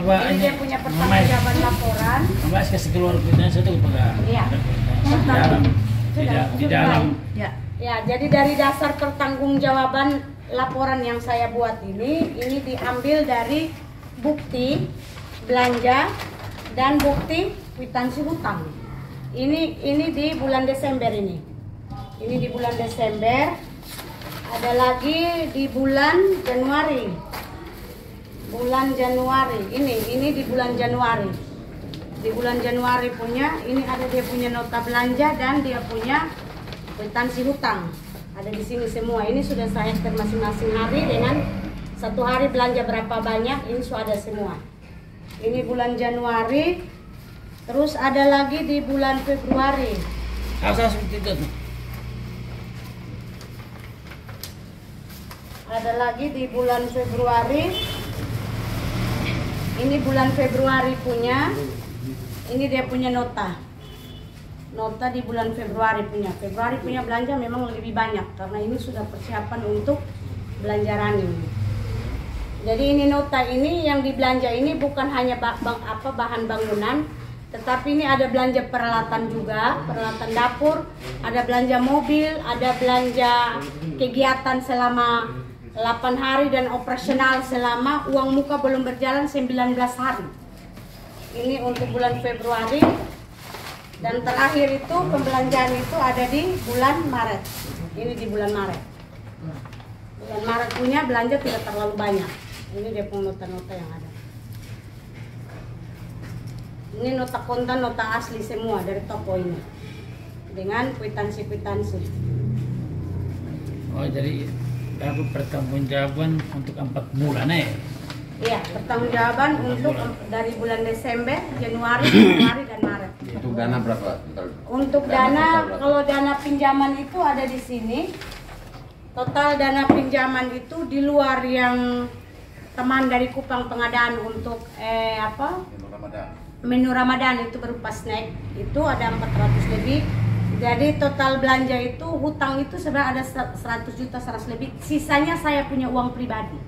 coba ini dia punya pertanggungjawaban laporan. Mas kasih keluar kuitansi itu pegang. Iya. Di dalam. Ya, jadi dari dasar pertanggungjawaban laporan yang saya buat ini diambil dari bukti belanja dan bukti kwitansi hutang. Ini di bulan Desember ini. Ini di bulan Desember. Ada lagi di bulan Januari. Bulan Januari. Ini di bulan Januari. Di bulan Januari punya, ini ada dia punya nota belanja dan dia punya kwitansi hutang. Ada di sini semua. Ini sudah saya enter masing-masing hari dengan satu hari belanja berapa banyak. Ini sudah ada semua. Ini bulan Januari. Terus ada lagi di bulan Februari. Asal seperti itu. Ada lagi di bulan Februari. Ini bulan Februari punya. Ini dia punya nota. Nota di bulan Februari punya. Februari punya belanja memang lebih banyak karena ini sudah persiapan untuk belanja running. Jadi ini nota ini yang dibelanja ini bukan hanya bahan bangunan, tetapi ini ada belanja peralatan juga, peralatan dapur, ada belanja mobil, ada belanja kegiatan selama 8 hari dan operasional selama uang muka belum berjalan 19 hari. Ini untuk bulan Februari. Dan terakhir itu pembelanjaan itu ada di bulan Maret. Ini di bulan Maret. Bulan Maret punya belanja tidak terlalu banyak. Ini dia punya nota-nota yang ada. Ini nota kontan, nota asli semua dari toko ini. Dengan kwitansi-kwitansi. Oh, jadi aku pertanggungjawaban untuk 4 bulan ya? Iya, pertanggungjawaban untuk dari bulan Desember, Januari, Februari, dan Maret. Untuk dana berapa? Untuk dana, kalau dana pinjaman itu ada di sini. Total dana pinjaman itu di luar yang teman dari Kupang pengadaan untuk menu Ramadan itu berupa snack itu ada 400 lebih. Jadi total belanja itu hutang itu sebenarnya ada 100 juta 100 lebih. Sisanya saya punya uang pribadi.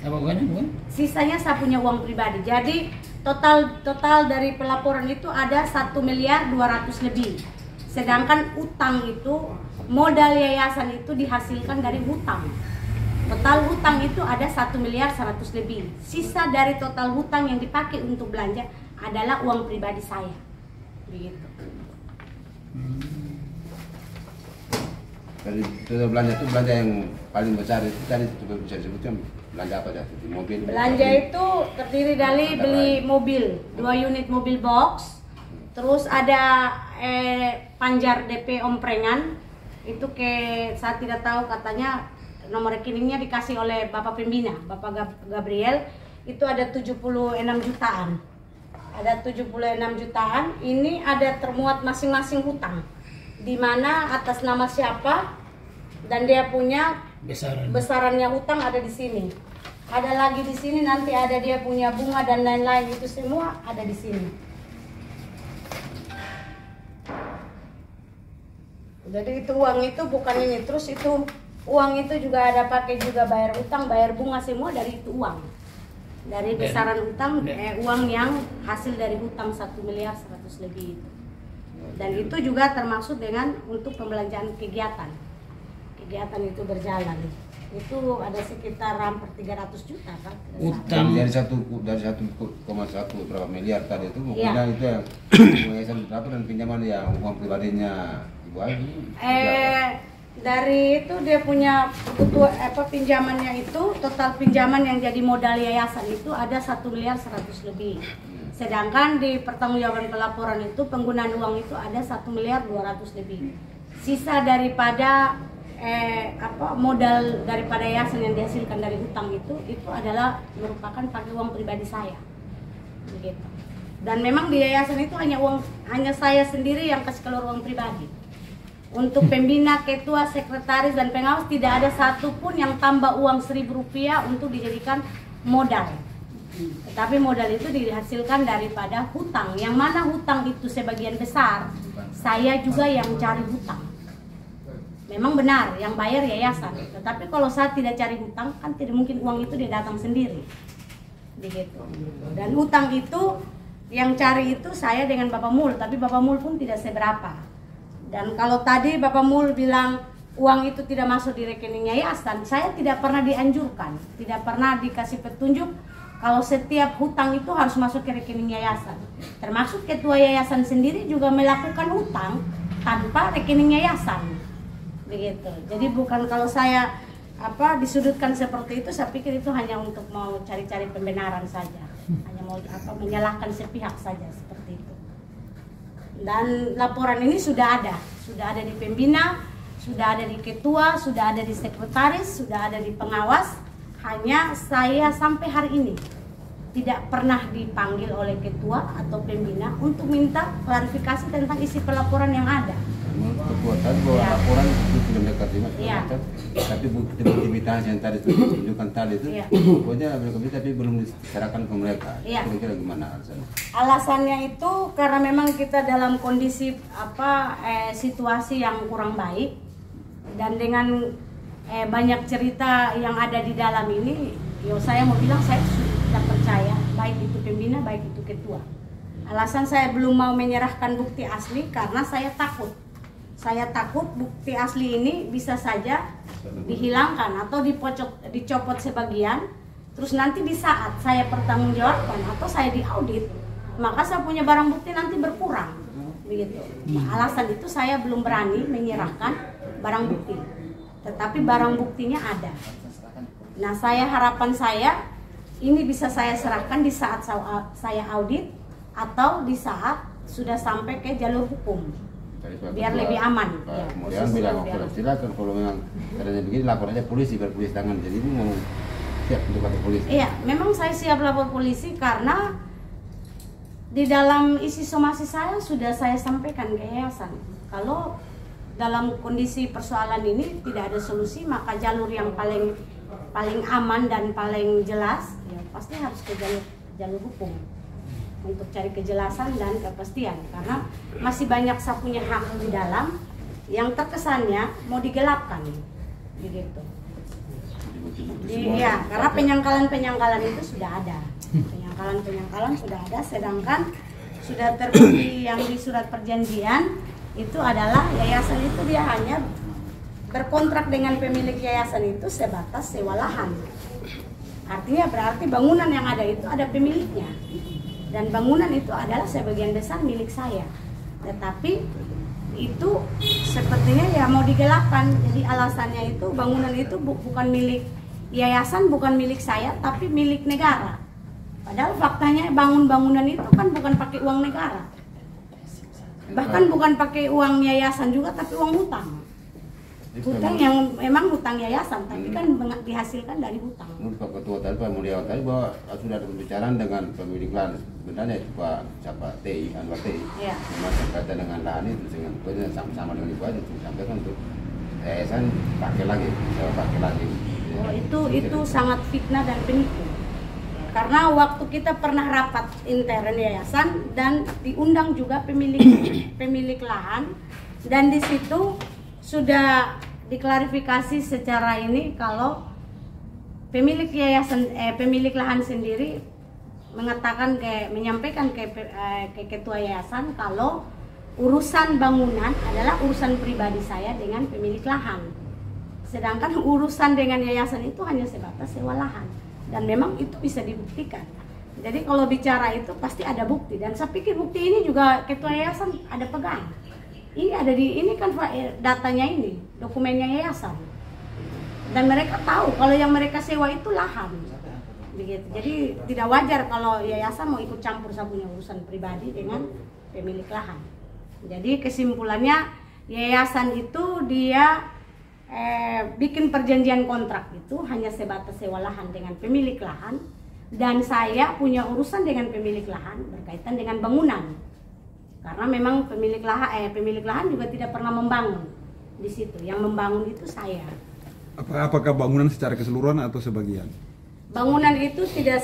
Apa bukan? Sisanya saya punya uang pribadi. Jadi total dari pelaporan itu ada 1 miliar 200 lebih. Sedangkan utang itu modal yayasan itu dihasilkan dari hutang. Total hutang itu ada 1 miliar 100 lebih. Sisa dari total hutang yang dipakai untuk belanja adalah uang pribadi saya. Begitu. Dari total belanja itu belanja yang paling besar itu tadi coba bisa disebutkan belanja apa aja? Di mobil. Belanja itu terdiri dari beli mobil, 2 unit mobil box. Terus ada panjar DP omprengan. Itu saya tidak tahu katanya nomor rekeningnya dikasih oleh Bapak Pembina, Bapak Gabriel. Itu ada 76 jutaan. Ada 76 jutaan. Ini ada termuat masing-masing hutang. Di mana atas nama siapa dan dia punya besarannya hutang ada di sini. Ada lagi di sini nanti ada dia punya bunga dan lain-lain itu semua ada di sini. Jadi itu uang itu bukan ini terus itu uang itu juga ada pakai juga bayar utang, bayar bunga semua dari itu uang. Dari besaran utang uang yang hasil dari hutang 1 miliar 100 lebih itu. Dan itu juga termasuk dengan untuk pembelanjaan kegiatan. Kegiatan itu berjalan. Itu ada sekitar hampir 300 juta kan? Utang dari 1,1 berapa miliar tadi itu mungkin Iya. itu yang yayasan berapa dan pinjaman yang uang pribadinya Ibu Ayu. Dari itu dia punya pinjamannya itu total pinjaman yang jadi modal yayasan itu ada 1 miliar 100 lebih. Sedangkan di pertanggungjawaban pelaporan itu penggunaan uang itu ada 1 miliar 200 lebih. Sisa daripada modal daripada yayasan yang dihasilkan dari hutang itu adalah merupakan pakai uang pribadi saya. Begitu. Dan memang di yayasan itu hanya saya sendiri yang kasih keluar uang pribadi. Untuk pembina, ketua, sekretaris dan pengawas tidak ada satupun yang tambah uang Rp1.000 untuk dijadikan modal. Tetapi modal itu dihasilkan daripada hutang. Yang mana hutang itu sebagian besar saya juga yang cari hutang. Memang benar yang bayar yayasan. Tetapi kalau saya tidak cari hutang kan tidak mungkin uang itu dia datang sendiri. begitu. Dan utang itu yang cari itu saya dengan Bapak Mul, tapi Bapak Mul pun tidak seberapa. Dan kalau tadi Bapak Mul bilang uang itu tidak masuk di rekening yayasan, saya tidak pernah dianjurkan, tidak pernah dikasih petunjuk kalau setiap hutang itu harus masuk ke rekening yayasan. Termasuk ketua yayasan sendiri juga melakukan hutang tanpa rekening yayasan, begitu. Jadi bukan kalau saya disudutkan seperti itu, saya pikir itu hanya untuk mau cari-cari pembenaran saja, hanya mau menyalahkan sepihak saja seperti itu. Dan laporan ini sudah ada di pembina, sudah ada di ketua, sudah ada di sekretaris, sudah ada di pengawas. Hanya saya sampai hari ini tidak pernah dipanggil oleh ketua atau pembina untuk minta klarifikasi tentang isi pelaporan yang ada. Ketua tadi bahwa laporan itu sudah mereka terima, tapi bukti yang tadi itu tunjukkan tadi itu, pokoknya mereka bisa tapi belum diserahkan ke mereka. Kira-kira gimana alasannya? Alasannya itu karena memang kita dalam kondisi situasi yang kurang baik, dan dengan banyak cerita yang ada di dalam ini, saya mau bilang saya sudah percaya, baik itu pembina, baik itu ketua. Alasan saya belum mau menyerahkan bukti asli karena saya takut. Saya takut bukti asli ini bisa saja dihilangkan atau dicopot sebagian, terus nanti di saat saya pertanggungjawabkan atau saya diaudit, maka saya punya barang bukti nanti berkurang, begitu. Alasan itu saya belum berani menyerahkan barang bukti, tetapi barang buktinya ada. Nah, harapan saya ini bisa saya serahkan di saat saya audit atau di saat sudah sampai ke jalur hukum, biar lebih aman. Kemudian bilang silakan kalau memang caranya begini lapor aja polisi, biar polisi tangan. Jadi ini mau siap untuk lapor polisi. Iya, memang saya siap lapor polisi karena di dalam isi somasi saya sudah saya sampaikan ke yayasan. Kalau dalam kondisi persoalan ini tidak ada solusi, maka jalur yang paling aman dan paling jelas ya pasti harus ke jalur hukum untuk cari kejelasan dan kepastian, karena masih banyak saya punya hak di dalam yang terkesannya mau digelapkan, begitu. Iya, karena penyangkalan itu sudah ada, penyangkalan sudah ada, sedangkan sudah terbukti yang di surat perjanjian itu adalah yayasan itu dia hanya berkontrak dengan pemilik yayasan itu sebatas sewa lahan. Artinya berarti bangunan yang ada itu ada pemiliknya. Dan bangunan itu adalah sebagian besar milik saya. Tetapi itu sepertinya ya mau digelapkan. Jadi alasannya itu bangunan itu bukan milik yayasan, bukan milik saya, tapi milik negara. Padahal faktanya bangunan itu kan bukan pakai uang negara. Bahkan bukan pakai uang yayasan juga, tapi uang hutang. Hutang yang memang hutang yayasan, tapi kan dihasilkan dari hutang. Menurut Pak Ketua tadi, Pak Mulyawan tadi bahwa sudah ada pembicaraan dengan pemilik lahan. Sebenarnya itu Pak Anwar TI. Memang berkaitan dengan lahan itu dengan sama-sama dengan Ibu aja disampaikan untuk yayasan pakai lagi. Oh, itu sangat fitnah dan penipu. Karena waktu kita pernah rapat intern yayasan dan diundang juga pemilik lahan, dan di situ sudah diklarifikasi secara ini kalau pemilik lahan sendiri menyampaikan ke ketua yayasan kalau urusan bangunan adalah urusan pribadi saya dengan pemilik lahan, sedangkan urusan dengan yayasan itu hanya sebatas sewa lahan, dan memang itu bisa dibuktikan. Jadi kalau bicara itu pasti ada bukti, dan saya pikir bukti ini juga ketua yayasan ada pegang. Ini ada ini kan datanya, ini dokumennya yayasan, dan mereka tahu kalau yang mereka sewa itu lahan, begitu. Jadi tidak wajar kalau yayasan mau ikut campur punya urusan pribadi dengan pemilik lahan. Jadi kesimpulannya yayasan itu dia bikin perjanjian kontrak itu hanya sebatas sewa lahan dengan pemilik lahan, dan saya punya urusan dengan pemilik lahan berkaitan dengan bangunan. Karena memang pemilik lahan juga tidak pernah membangun di situ. Yang membangun itu saya. Apakah bangunan secara keseluruhan atau sebagian? Bangunan itu tidak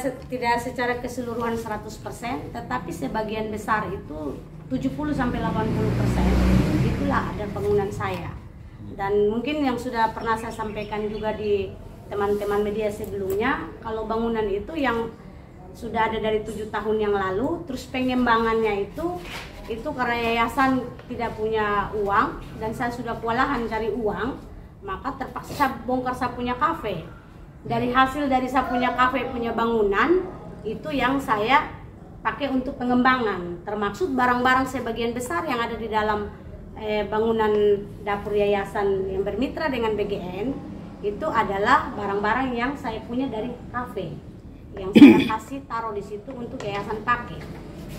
secara keseluruhan 100%, tetapi sebagian besar itu 70-80%. Itulah ada bangunan saya. Dan mungkin yang sudah pernah saya sampaikan juga di teman-teman media sebelumnya, kalau bangunan itu yang sudah ada dari 7 tahun yang lalu. Terus pengembangannya itu karena yayasan tidak punya uang dan saya sudah kewalahan cari uang, maka terpaksa saya bongkar saya punya kafe. Dari hasil dari saya punya kafe, punya bangunan, itu yang saya pakai untuk pengembangan, termasuk barang-barang sebagian besar yang ada di dalam bangunan dapur yayasan yang bermitra dengan BGN itu adalah barang-barang yang saya punya dari kafe, yang saya kasih taruh di situ untuk yayasan pakai.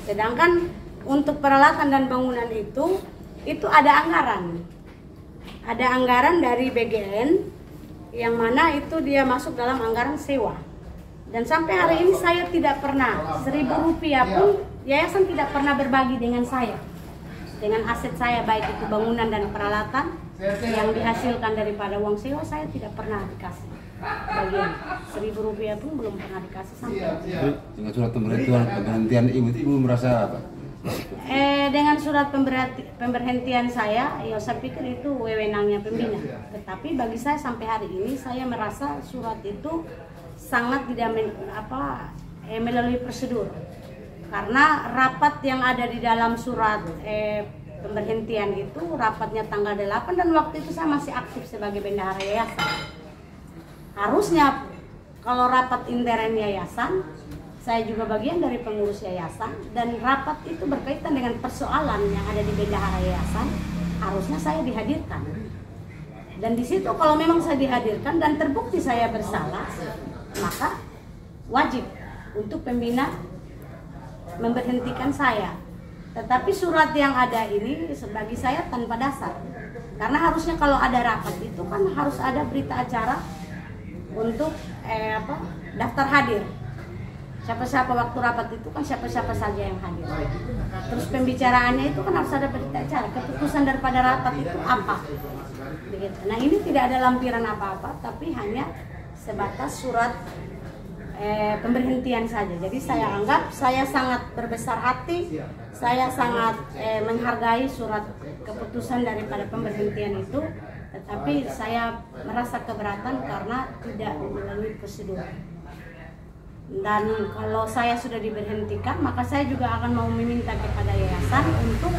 Sedangkan untuk peralatan dan bangunan itu ada anggaran dari BGN yang mana itu dia masuk dalam anggaran sewa. Dan sampai hari ini saya tidak pernah, 1.000 rupiah pun yayasan tidak pernah berbagi dengan saya. Dengan aset saya, baik itu bangunan dan peralatan yang dihasilkan daripada uang sewa, saya tidak pernah dikasih bagian. 1.000 rupiah pun belum pernah dikasih sampai. Dengan surat pemberhentian ibu merasa apa? Dengan surat pemberhentian saya, ya saya pikir itu wewenangnya pembina. Tetapi bagi saya sampai hari ini, saya merasa surat itu sangat tidak melalui prosedur, karena rapat yang ada di dalam surat pemberhentian itu rapatnya tanggal 8 dan waktu itu saya masih aktif sebagai bendahara yayasan. Harusnya kalau rapat intern yayasan, saya juga bagian dari pengurus yayasan dan rapat itu berkaitan dengan persoalan yang ada di bendahara yayasan, harusnya saya dihadirkan. Dan di situ kalau memang saya dihadirkan dan terbukti saya bersalah, maka wajib untuk pembina memberhentikan saya. Tetapi surat yang ada ini bagi saya tanpa dasar. Karena harusnya kalau ada rapat itu kan harus ada berita acara untuk daftar hadir. Siapa-siapa waktu rapat itu kan siapa-siapa saja yang hadir. Terus pembicaraannya itu kan harus ada berita acara. Keputusan daripada rapat itu apa? Begitu. Nah ini tidak ada lampiran apa-apa, tapi hanya sebatas surat pemberhentian saja. Jadi saya anggap saya sangat berbesar hati, saya sangat menghargai surat keputusan daripada pemberhentian itu, tetapi saya merasa keberatan karena tidak melalui prosedur. Dan kalau saya sudah diberhentikan, maka saya juga akan mau meminta kepada yayasan untuk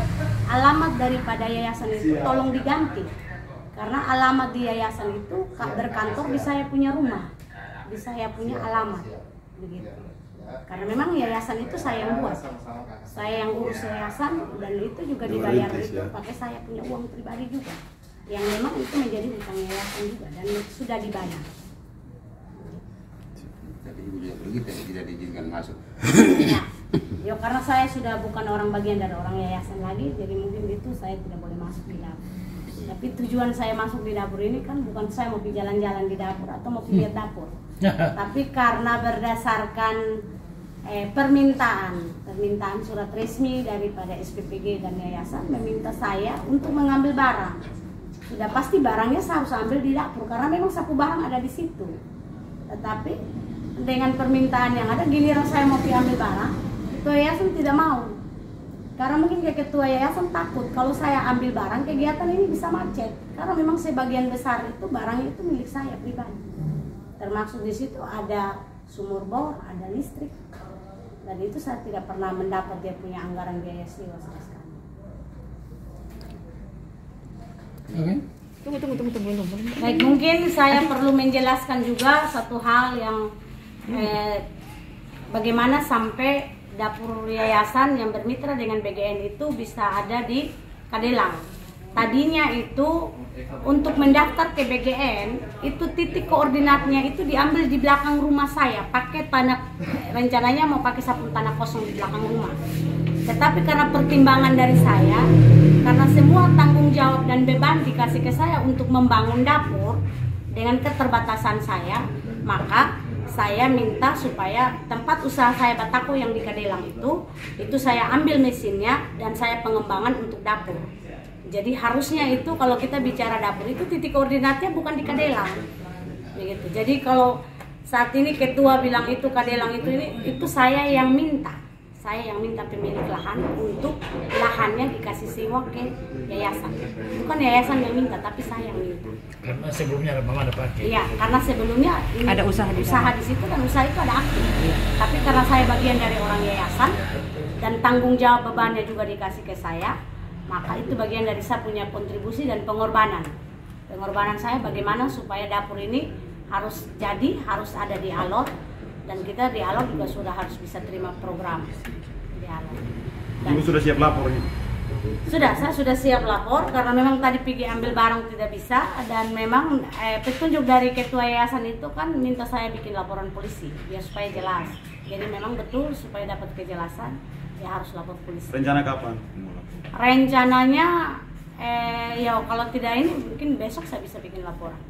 alamat daripada yayasan itu tolong diganti. Karena alamat di yayasan itu berkantor di saya punya rumah, di saya punya alamat, begitu. Karena memang yayasan itu saya yang buat, saya yang urus yayasan dan itu juga dibayar itu pakai saya punya uang pribadi juga, yang memang itu menjadi hutang yayasan juga dan sudah dibayar. Jadi ibu juga pergi tidak diizinkan masuk. Ya karena saya sudah bukan orang bagian dari orang yayasan lagi, jadi mungkin itu saya tidak boleh masuk di dapur. Tapi tujuan saya masuk di dapur ini kan bukan saya mau pergi jalan-jalan di dapur atau mau pergi lihat dapur, tapi karena berdasarkan permintaan surat resmi daripada SPPG dan yayasan meminta saya untuk mengambil barang. Sudah pasti barangnya saya harus ambil di dapur karena memang sapu barang ada di situ. Tetapi dengan permintaan yang ada, giliran saya mau pergi ambil barang, ketua yayasan tidak mau. Karena mungkin ketua yayasan takut kalau saya ambil barang kegiatan ini bisa macet. Karena memang sebagian besar itu barang itu milik saya pribadi. Termasuk di situ ada sumur bor, ada listrik. Dan itu saya tidak pernah mendapat dia punya anggaran biaya sewa sama sekali. Oke. Tunggu. Baik, mungkin saya perlu menjelaskan juga satu hal yang bagaimana sampai dapur yayasan yang bermitra dengan BGN itu bisa ada di Kadelang. Tadinya itu untuk mendaftar ke BGN itu titik koordinatnya itu diambil di belakang rumah saya, pakai tanah, rencananya mau pakai sapu tanah kosong di belakang rumah. Tetapi karena pertimbangan dari saya, karena semua tanggung jawab dan beban dikasih ke saya untuk membangun dapur dengan keterbatasan saya, maka saya minta supaya tempat usaha saya Batako yang di Kadelang itu saya ambil mesinnya dan saya pengembangan untuk dapur. Jadi harusnya itu kalau kita bicara dapur itu titik koordinatnya bukan di Kadelang, begitu. Jadi kalau saat ini ketua bilang itu Kadelang itu saya yang minta, saya yang minta pemilik lahan untuk lahannya dikasih sewa ke yayasan. Bukan yayasan yang minta, tapi saya yang minta. Karena sebelumnya Mama ada pakai. Iya, karena sebelumnya ini Ada usaha di di situ dan usaha itu ada aktif. Tapi karena saya bagian dari orang yayasan dan tanggung jawab bebannya juga dikasih ke saya, maka itu bagian dari saya punya kontribusi dan pengorbanan. Pengorbanan saya bagaimana supaya dapur ini harus jadi, harus ada di Alor. Dan kita di Alor juga sudah harus bisa terima program di Alor. Ibu sudah siap lapor ini? Saya sudah siap lapor karena memang tadi pergi ambil barang tidak bisa dan memang petunjuk dari ketua yayasan itu kan minta saya bikin laporan polisi biar supaya jelas. Jadi memang betul supaya dapat kejelasan ya harus lapor polisi. Rencana kapan? Rencananya ya kalau tidak ini mungkin besok saya bisa bikin laporan.